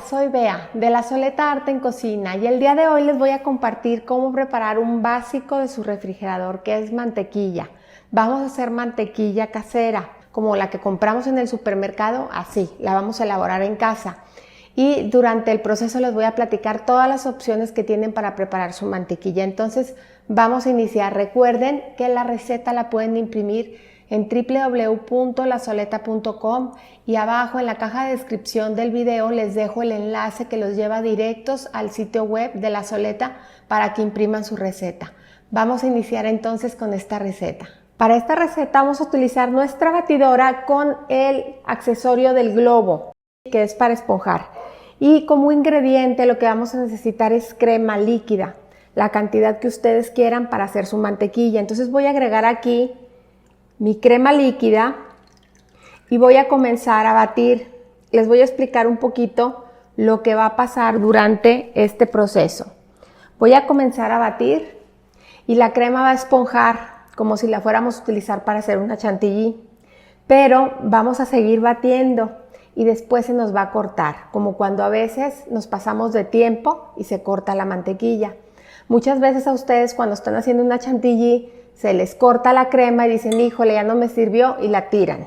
soy Bea de La Soleta Arte en Cocina y el día de hoy les voy a compartir cómo preparar un básico de su refrigerador que es mantequilla. Vamos a hacer mantequilla casera, como la que compramos en el supermercado, así, la vamos a elaborar en casa. Y durante el proceso les voy a platicar todas las opciones que tienen para preparar su mantequilla. Entonces vamos a iniciar. Recuerden que la receta la pueden imprimir en www.lasoleta.com y abajo en la caja de descripción del video les dejo el enlace que los lleva directos al sitio web de La Soleta para que impriman su receta. Vamos a iniciar entonces con esta receta. Para esta receta vamos a utilizar nuestra batidora con el accesorio del globo, que es para esponjar. Y como ingrediente lo que vamos a necesitar es crema líquida, la cantidad que ustedes quieran para hacer su mantequilla. Entonces voy a agregar aquí mi crema líquida y voy a comenzar a batir. Les voy a explicar un poquito lo que va a pasar durante este proceso. Voy a comenzar a batir y la crema va a esponjar como si la fuéramos a utilizar para hacer una chantilly, pero vamos a seguir batiendo y después se nos va a cortar, como cuando a veces nos pasamos de tiempo y se corta la mantequilla. Muchas veces a ustedes cuando están haciendo una chantilly se les corta la crema y dicen, híjole, ya no me sirvió, y la tiran.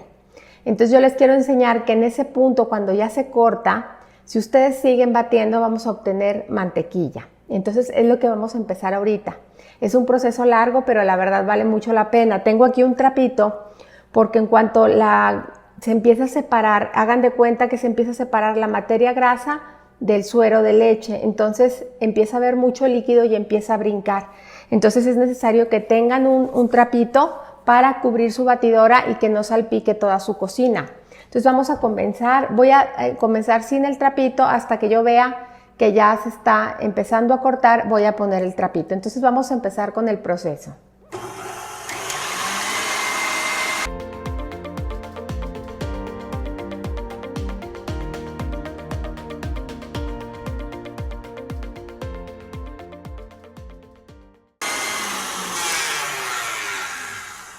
Entonces yo les quiero enseñar que en ese punto, cuando ya se corta, si ustedes siguen batiendo, vamos a obtener mantequilla. Entonces es lo que vamos a empezar ahorita. Es un proceso largo, pero la verdad vale mucho la pena. Tengo aquí un trapito, porque en cuanto se empieza a separar, hagan de cuenta que se empieza a separar la materia grasa del suero de leche. Entonces empieza a haber mucho líquido y empieza a brincar. Entonces es necesario que tengan un trapito para cubrir su batidora y que no salpique toda su cocina. Entonces vamos a comenzar, voy a comenzar sin el trapito hasta que yo vea que ya se está empezando a cortar, voy a poner el trapito. Entonces vamos a empezar con el proceso.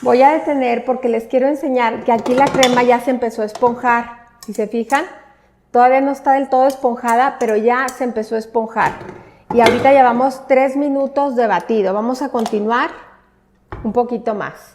Voy a detener porque les quiero enseñar que aquí la crema ya se empezó a esponjar. Si se fijan, todavía no está del todo esponjada, pero ya se empezó a esponjar. Y ahorita llevamos 3 minutos de batido. Vamos a continuar un poquito más.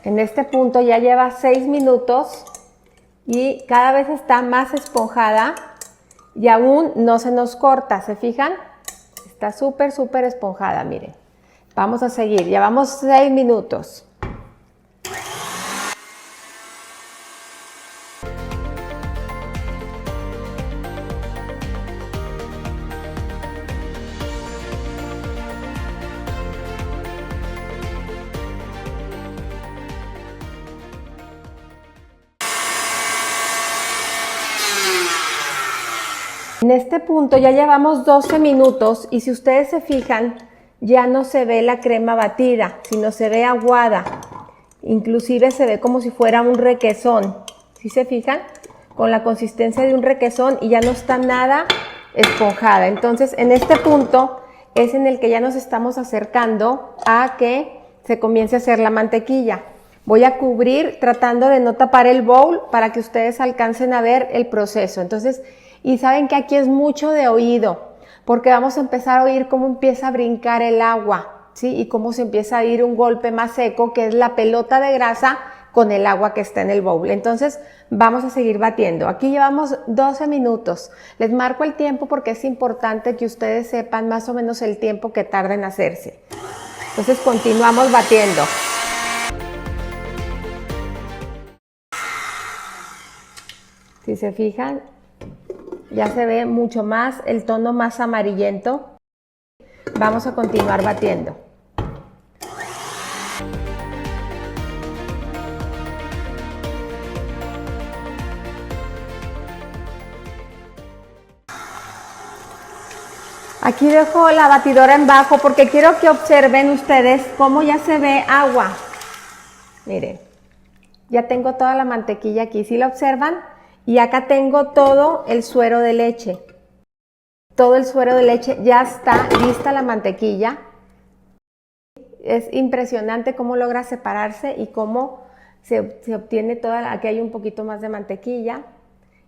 En este punto ya lleva 6 minutos y cada vez está más esponjada y aún no se nos corta, ¿se fijan? Está súper esponjada, miren. Vamos a seguir, llevamos 6 minutos. En este punto ya llevamos 12 minutos y si ustedes se fijan, ya no se ve la crema batida, sino se ve aguada. Inclusive se ve como si fuera un requesón. ¿Sí se fijan? Con la consistencia de un requesón y ya no está nada esponjada. Entonces, en este punto es en el que ya nos estamos acercando a que se comience a hacer la mantequilla. Voy a cubrir tratando de no tapar el bowl para que ustedes alcancen a ver el proceso. Entonces, y saben que aquí es mucho de oído, porque vamos a empezar a oír cómo empieza a brincar el agua, ¿sí? Y cómo se empieza a ir un golpe más seco, que es la pelota de grasa con el agua que está en el bowl. Entonces vamos a seguir batiendo. Aquí llevamos 12 minutos. Les marco el tiempo porque es importante que ustedes sepan más o menos el tiempo que tarda en hacerse. Entonces continuamos batiendo. Si se fijan, ya se ve mucho más el tono más amarillento. Vamos a continuar batiendo. Aquí dejo la batidora en bajo porque quiero que observen ustedes cómo ya se ve agua. Miren, ya tengo toda la mantequilla aquí, ¿sí la observan? Y acá tengo todo el suero de leche. Todo el suero de leche, ya está lista la mantequilla. Es impresionante cómo logra separarse y cómo se obtiene toda, aquí hay un poquito más de mantequilla.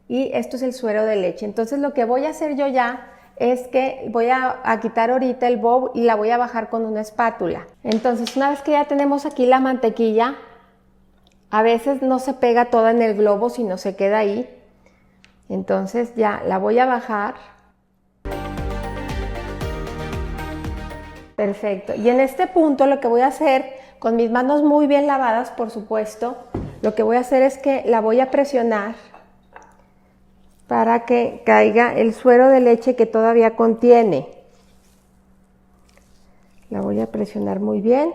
Y esto es el suero de leche. Entonces lo que voy a hacer yo ya es que voy a quitar ahorita el bowl y la voy a bajar con una espátula. Entonces una vez que ya tenemos aquí la mantequilla, a veces no se pega toda en el globo, sino se queda ahí. Entonces ya la voy a bajar. Perfecto. Y en este punto lo que voy a hacer, con mis manos muy bien lavadas, por supuesto, lo que voy a hacer es que la voy a presionar para que caiga el suero de leche que todavía contiene. La voy a presionar muy bien.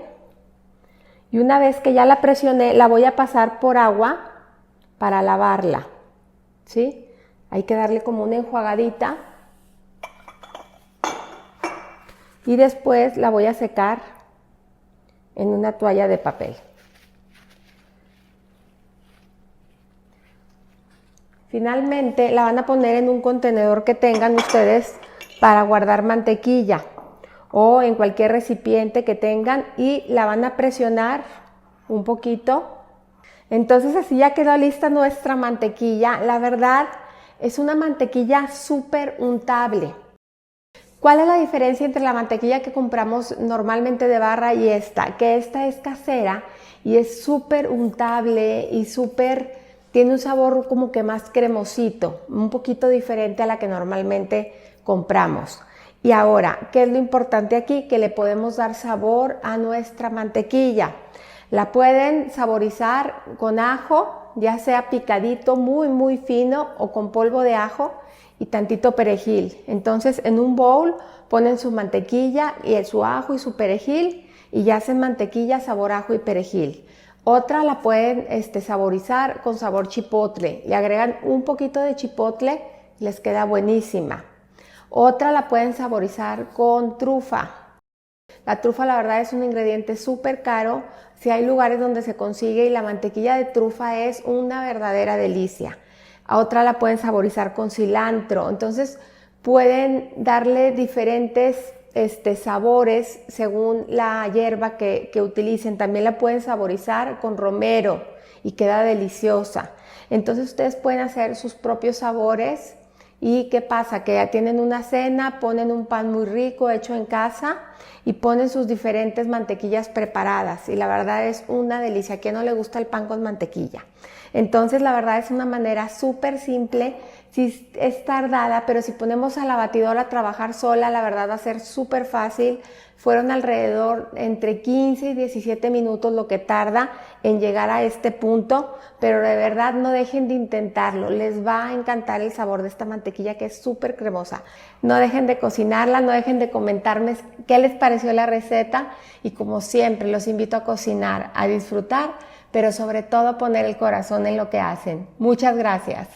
Y una vez que ya la presioné, la voy a pasar por agua para lavarla. ¿Sí? Hay que darle como una enjuagadita. Y después la voy a secar en una toalla de papel. Finalmente la van a poner en un contenedor que tengan ustedes para guardar mantequilla o en cualquier recipiente que tengan y la van a presionar un poquito. Entonces así ya quedó lista nuestra mantequilla. La verdad es una mantequilla súper untable. ¿Cuál es la diferencia entre la mantequilla que compramos normalmente de barra y esta? Que esta es casera y es súper untable y tiene un sabor como que más cremosito, un poquito diferente a la que normalmente compramos. Y ahora, ¿qué es lo importante aquí? Que le podemos dar sabor a nuestra mantequilla. La pueden saborizar con ajo, ya sea picadito muy fino o con polvo de ajo y tantito perejil. Entonces en un bowl ponen su mantequilla y su ajo y su perejil y ya hacen mantequilla sabor ajo y perejil. Otra la pueden saborizar con sabor chipotle, le agregan un poquito de chipotle y les queda buenísima. Otra la pueden saborizar con trufa. La trufa la verdad es un ingrediente súper caro, si hay lugares donde se consigue y la mantequilla de trufa es una verdadera delicia. A otra la pueden saborizar con cilantro, entonces pueden darle diferentes sabores según la hierba que utilicen. También la pueden saborizar con romero y queda deliciosa. Entonces ustedes pueden hacer sus propios sabores. ¿Y qué pasa? Que ya tienen una cena, ponen un pan muy rico hecho en casa y ponen sus diferentes mantequillas preparadas y la verdad es una delicia. ¿A quién no le gusta el pan con mantequilla? Entonces la verdad es una manera súper simple, sí es tardada, pero si ponemos a la batidora a trabajar sola, la verdad va a ser súper fácil. Fueron alrededor entre 15 y 17 minutos lo que tarda en llegar a este punto, pero de verdad no dejen de intentarlo, les va a encantar el sabor de esta mantequilla que es súper cremosa. No dejen de cocinarla, no dejen de comentarme qué les pareció la receta y como siempre los invito a cocinar, a disfrutar, pero sobre todo poner el corazón en lo que hacen. Muchas gracias.